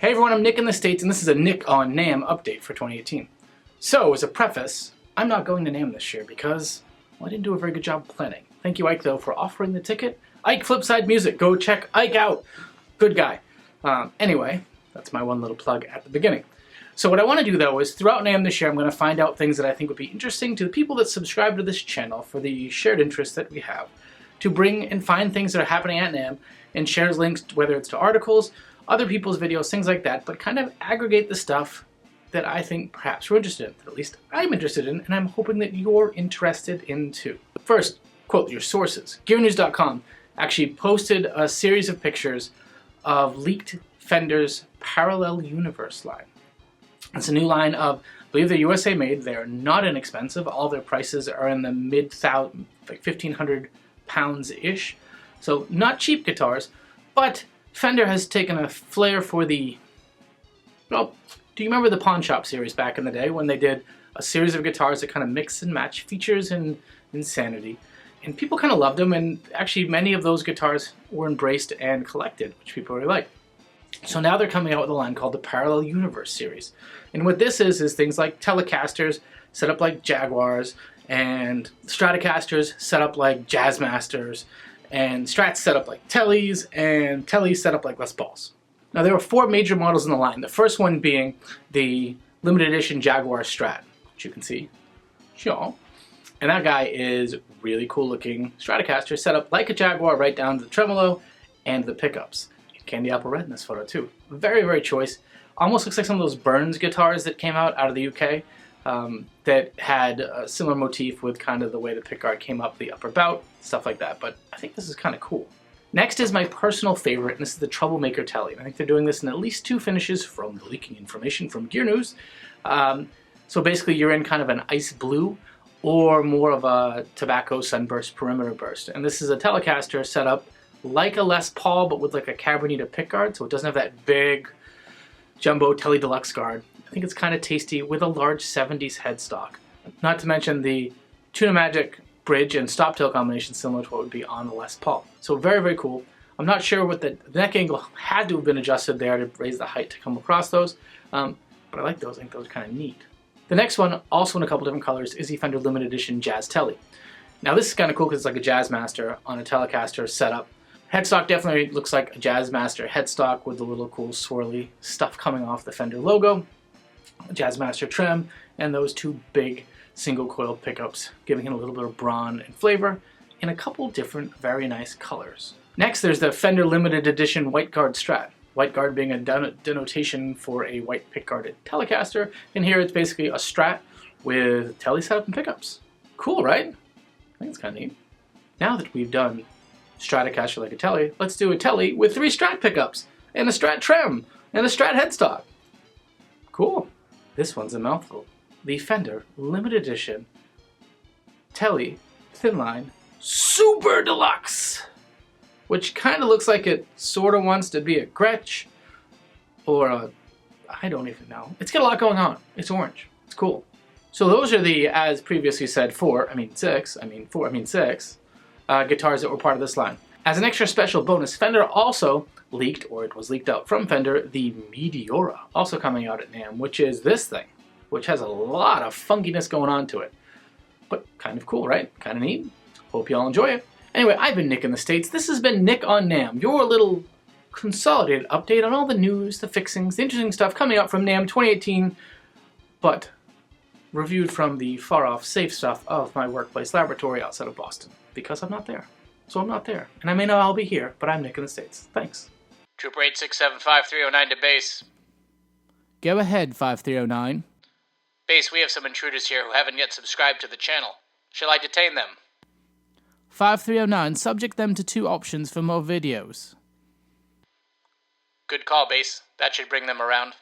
Hey everyone, I'm Nick in the States, and this is a Nick on NAMM update for 2018. So, as a preface, I'm not going to NAMM this year because, well, I didn't do a very good job planning. Thank you, Ike, though, for offering the ticket. Ike Flipside Music, go check Ike out. Good guy. Anyway, that's my one little plug at the beginning. So what I want to do, though, is throughout NAMM this year, I'm going to find out things that I think would be interesting to the people that subscribe to this channel for the shared interest that we have, to bring and find things that are happening at NAMM and share links, whether it's to articles, other people's videos, things like that, but kind of aggregate the stuff that I think perhaps we're interested in, that at least I'm interested in, and I'm hoping that you're interested in too. First, quote your sources. GearNews.com actually posted a series of pictures of leaked Fender's Parallel Universe line. It's a new line of, I believe they're USA made, they're not inexpensive, all their prices are in the mid-thousand, like 1,500 pounds-ish, so not cheap guitars, but Fender has taken a flair for the, well, do you remember the Pawn Shop series back in the day when they did a series of guitars that kind of mix and match features and insanity? And people kind of loved them, and actually many of those guitars were embraced and collected, which people really like. So now they're coming out with a line called the Parallel Universe series. And what this is things like Telecasters set up like Jaguars, and Stratocasters set up like Jazzmasters, and Strats set up like Tellys, and Telly set up like Les Pauls. Now there are 4 major models in the line. The first one being the limited edition Jaguar Strat, which you can see. Sure. And that guy is really cool looking Stratocaster set up like a Jaguar right down to the tremolo and the pickups. Candy apple red in this photo too. Very, very choice. Almost looks like some of those Burns guitars that came out of the UK that had a similar motif with kind of the way the pickguard came up the upper bout, stuff like that. But I think this is kind of cool. Next is my personal favorite, and this is the Troublemaker Tele. I think they're doing this in at least 2 finishes from the leaking information from Gear News. So basically you're in kind of an ice blue or more of a tobacco sunburst perimeter burst. And this is a Telecaster set up like a Les Paul, but with like a Cabernita pickguard, so it doesn't have that big jumbo Telly Deluxe guard. I think it's kind of tasty with a large 70s headstock. Not to mention the Tuna Magic bridge and stop tail combination similar to what would be on the Les Paul. So very, very cool. I'm not sure what the neck angle had to have been adjusted there to raise the height to come across those, but I like those. I think those are kind of neat. The next one, also in a couple different colors, is the Fender Limited Edition Jazz Telly. Now this is kind of cool because it's like a Jazzmaster on a Telecaster setup. Headstock definitely looks like a Jazzmaster headstock with the little cool swirly stuff coming off the Fender logo, a Jazzmaster trim, and those 2 big single coil pickups, giving it a little bit of brawn and flavor in a couple different very nice colors. Next there's the Fender Limited Edition White Guard Strat. White Guard being a denotation for a white pickguarded Telecaster, and here it's basically a Strat with Telly setup and pickups. Cool, right? I think it's kind of neat. Now that we've done Stratocaster like a Telly, let's do a Telly with 3 Strat pickups, and a Strat trim, and a Strat headstock. Cool. This one's a mouthful. The Fender Limited Edition Telly Thin Line Super Deluxe, which kind of looks like it sort of wants to be a Gretsch, or a, I don't even know. It's got a lot going on. It's orange. It's cool. So those are the, as previously said, 6 guitars that were part of this line. As an extra special bonus, Fender also leaked, or it was leaked out from Fender, the Meteora, also coming out at NAMM, which is this thing, which has a lot of funkiness going on to it. But kind of cool, right? Kind of neat. Hope you all enjoy it. Anyway, I've been Nick in the States. This has been Nick on NAMM, your little consolidated update on all the news, the fixings, the interesting stuff coming out from NAMM 2018, but reviewed from the far-off safe stuff of my workplace laboratory outside of Boston. Because I'm not there. So I'm not there. And I may not all be here, but I'm Nick in the States. Thanks. Trooper 8675309 to base. Go ahead, 5309. Base, we have some intruders here who haven't yet subscribed to the channel. Shall I detain them? 5309, subject them to 2 options for more videos. Good call, Base. That should bring them around.